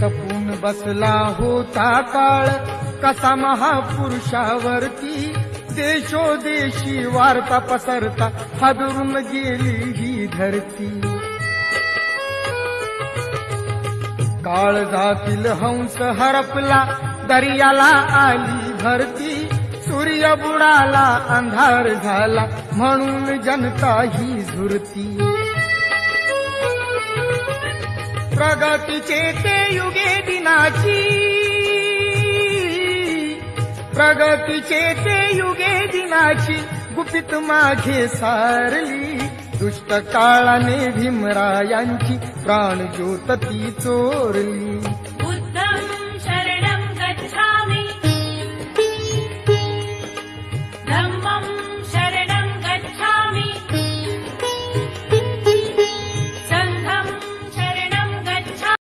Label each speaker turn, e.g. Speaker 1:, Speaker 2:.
Speaker 1: टपून बसला होता काळ कसा महापुरुषावरती, देशोदेशी वार्ता पसरता हादरून गेली ही धरती. काळजातील हंस हरपला दर्याला आली भरती, सूर्य बुडाला अंधार झाला म्हणून जनता ही झुरती. प्रगतीचे ते युगे दिनाची, प्रगतीचे ते युगे दिनाची गुपित मागे सारली. दुष्ट काळाने भीमरायांची प्राणज्योत ती चोरली.